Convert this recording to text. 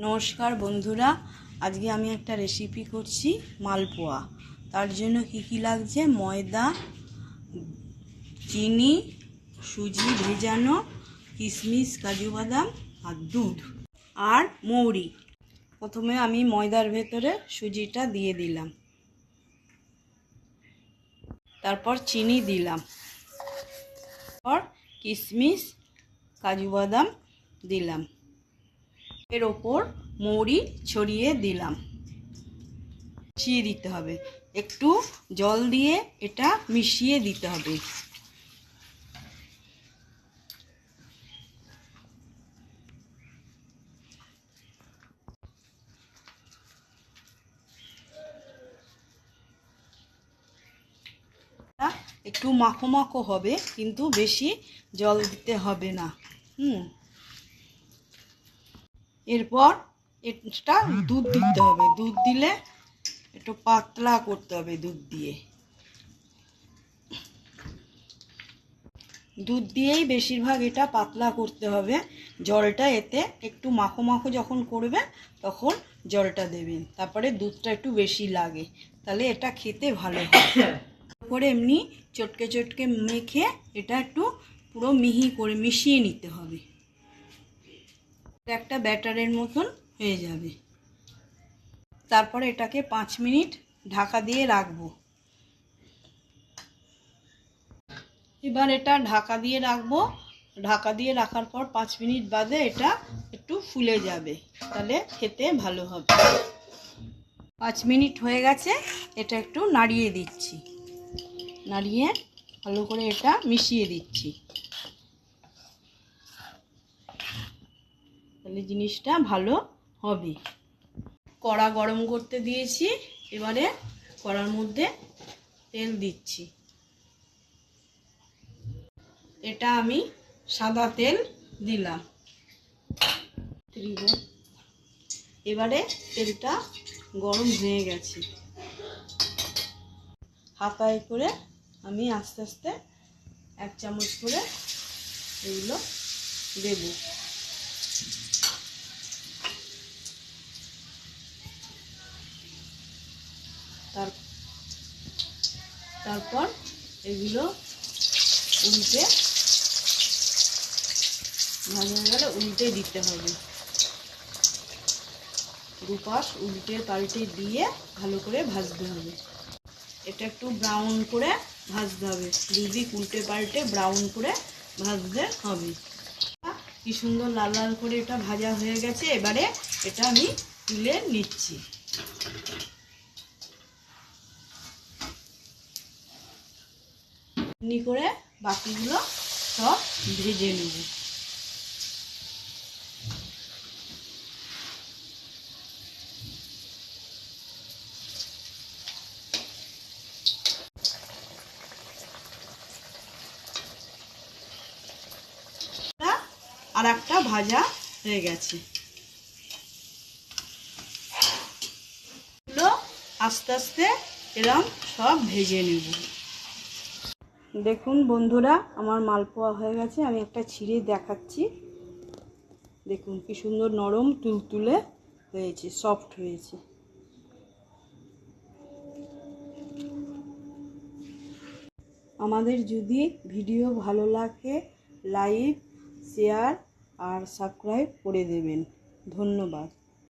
নমস্কার বন্ধুরা, আজকে আমি একটা রেসিপি করছি মালপোয়া। তার জন্য কি লাগছে: ময়দা, চিনি, সুজি ভেজানো, কিশমিশ, কাজু বাদাম আর দুধ আর মৌরি। প্রথমে আমি ময়দার ভেতরে সুজিটা দিয়ে দিলাম, তারপর চিনি দিলাম, তারপর কিশমিশ কাজু বাদাম দিলাম, এর ওপর মৌরি ছড়িয়ে দিলাম। মিশিয়ে দিতে হবে, একটু জল দিয়ে এটা মিশিয়ে দিতে হবে। একটু মাখো মাখো হবে, কিন্তু বেশি জল দিতে হবে না। এরপর এটা দুধ দিতে হবে। দুধ দিলে একটু পাতলা করতে হবে। দুধ দিয়েই বেশিরভাগ এটা পাতলা করতে হবে। জলটা এতে একটু মাখো মাখো যখন করবে তখন জলটা দেবেন, তারপরে দুধটা একটু বেশি লাগে, তাহলে এটা খেতে ভালো হয়। তারপরে এমনি চটকে চটকে মেখে এটা একটু পুরো মিহি করে মিশিয়ে নিতে হবে। একটা ব্যাটারের মতন হয়ে যাবে। তারপরে এটাকে 5 মিনিট ঢাকা দিয়ে রাখবো। এবার এটা ঢাকা দিয়ে রাখবো। ঢাকা দিয়ে রাখার পর 5 মিনিট বাদে এটা একটু ফুলে যাবে, তাহলে খেতে ভালো হবে। 5 মিনিট হয়ে গেছে, এটা একটু নাড়িয়ে দিচ্ছি। নাড়িয়ে ভালো করে এটা মিশিয়ে দিচ্ছি, তাহলে জিনিসটা ভালো হবে। কড়া গরম করতে দিয়েছি, এবারে কড়ার মধ্যে তেল দিচ্ছি। এটা আমি সাদা তেল দিলাম। এবারে তেলটা গরম হয়ে গেছে। হাতায় করে আমি আস্তে আস্তে 1 চামচ করে এগুলো দেব। তারপর এগুলো উল্টে ভাজা হয়ে গেলে উল্টে দিতে হবে। দুপাশ উল্টে পাল্টে দিয়ে ভালো করে ভাজতে হবে। এটা একটু ব্রাউন করে ভাজতে হবে। দুদিক উল্টে পাল্টে ব্রাউন করে ভাজতে হবে। কি সুন্দর লাল লাল করে এটা ভাজা হয়ে গেছে। এবারে এটা আমি তুলে নিচ্ছি। এমনি করে বাকিগুলো সব ভেজে নেব। আর একটা ভাজা হয়ে গেছে। এগুলো আস্তে আস্তে এরকম সব ভেজে নেব। দেখুন বন্ধুরা, আমার মালপোয়া হয়ে গেছে। আমি একটা ছিঁড়ে দেখাচ্ছি। দেখুন কি সুন্দর নরম তুলতুলে হয়েছে, সফট হয়েছে। আমাদের যদি ভিডিও ভালো লাগে, লাইক, শেয়ার আর সাবস্ক্রাইব করে দেবেন। ধন্যবাদ।